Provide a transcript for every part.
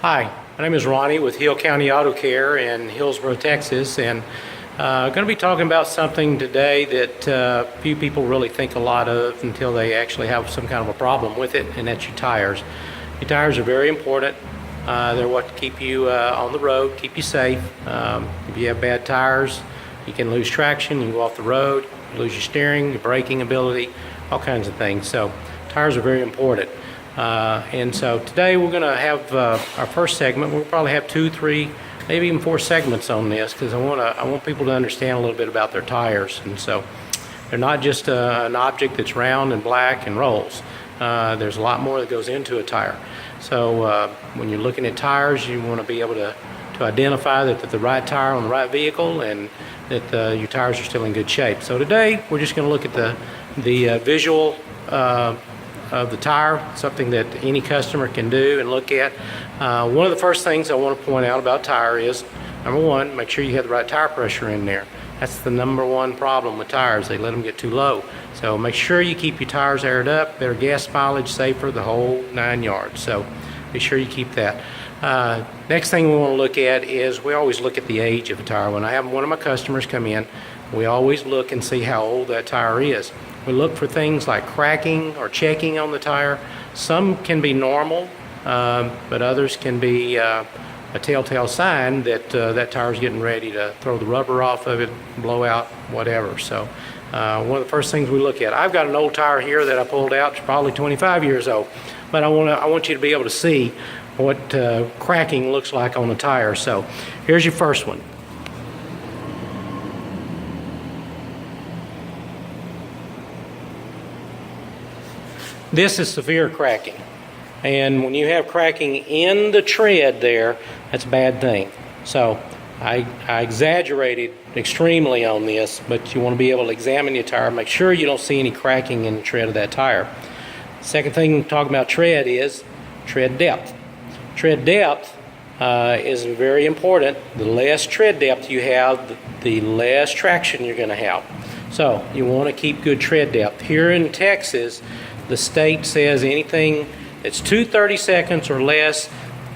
Hi, my name is Ronnie with Hill County Auto Care in Hillsboro, Texas, and going to be talking about something today that few people really think a lot of until they actually have some kind of a problem with it, and that's your tires. Your tires are very important. They're what keep you on the road, keep you safe. If you have bad tires, you can lose traction, you can go off the road, you lose your steering, your braking ability, all kinds of things. So tires are very important. And so today we're going to have our first segment. We'll probably have 2, 3, maybe even 4 segments on this because I want people to understand a little bit about their tires. And so they're not just an object that's round and black and rolls. There's a lot more that goes into a tire. So when you're looking at tires, you want to be able to identify that they're the right tire on the right vehicle and that your tires are still in good shape. So today we're just going to look at the visual of the tire, something that any customer can do and look at. One of the first things I want to point out about tire is, number one, make sure you have the right tire pressure in there. That's the number one problem with tires. They let them get too low. So make sure you keep your tires aired up, better gas mileage, safer, the whole 9 yards. So be sure you keep that. Next thing we want to look at is we always look at the age of a tire. When I have one of my customers come in, we always look and see how old that tire is. We look for things like cracking or checking on the tire. Some can be normal, but others can be a telltale sign that that tire is getting ready to throw the rubber off of it, blow out, whatever. So one of the first things we look at. I've got an old tire here that I pulled out. It's probably 25 years old, but I want you to be able to see what cracking looks like on a tire. So here's your first one. This is severe cracking, and when you have cracking in the tread there, that's a bad thing. So I exaggerated extremely on this, but you want to be able to examine your tire, make sure you don't see any cracking in the tread of that tire. Second thing talking about tread is tread depth. Tread depth is very important. The less tread depth you have, the less traction you're going to have. So you want to keep good tread depth. Here in Texas, the state says anything that's 2/30 seconds or less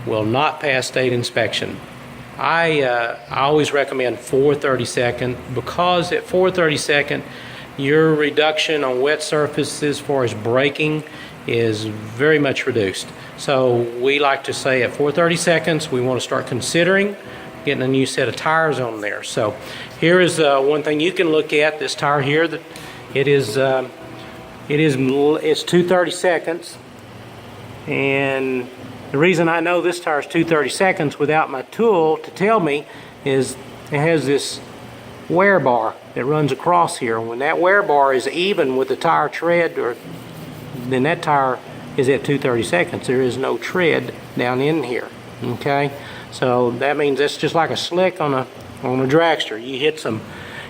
will not pass state inspection. I always recommend 4/30 second because at 4/30 second, your reduction on wet surfaces as far as braking is very much reduced. So we like to say at 4/30 seconds, we want to start considering getting a new set of tires on there. So here is one thing you can look at. This tire here, that it's 2/30 seconds, and the reason I know this tire is 2/30 seconds without my tool to tell me is it has this wear bar that runs across here. When that wear bar is even with the tire tread, then that tire is at 2/30 seconds. There is no tread down in here. Okay, so that means that's just like a slick on a dragster.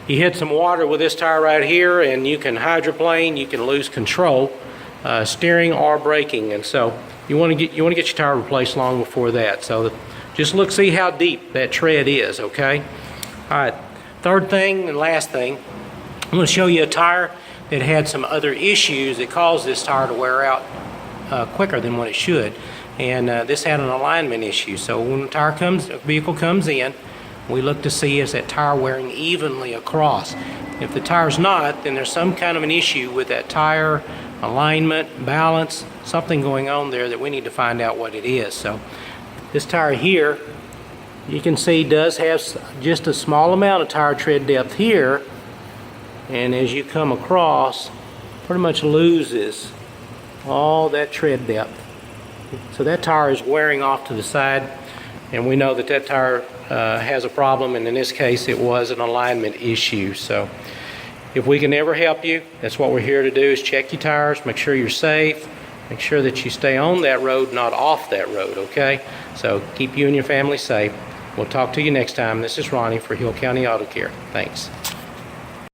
You hit some water with this tire right here, and you can hydroplane, you can lose control, steering or braking, and so you want to get your tire replaced long before that. So just see how deep that tread is. Okay. All right. Third thing and last thing, I'm going to show you a tire that had some other issues that caused this tire to wear out quicker than what it should, and this had an alignment issue. So when a vehicle comes in, we look to see is that tire wearing evenly across. If the tire's not, then there's some kind of an issue with that tire, alignment, balance, something going on there that we need to find out what it is. So this tire here, you can see does have just a small amount of tire tread depth here, and as you come across, pretty much loses all that tread depth. So that tire is wearing off to the side, and we know that tire has a problem, and in this case it was an alignment issue. So if we can ever help you, that's what we're here to do, is check your tires, make sure you're safe, make sure that you stay on that road, not off that road. Okay, so keep you and your family safe. We'll talk to you next time. This is Ronnie for Hill County Auto Care. Thanks.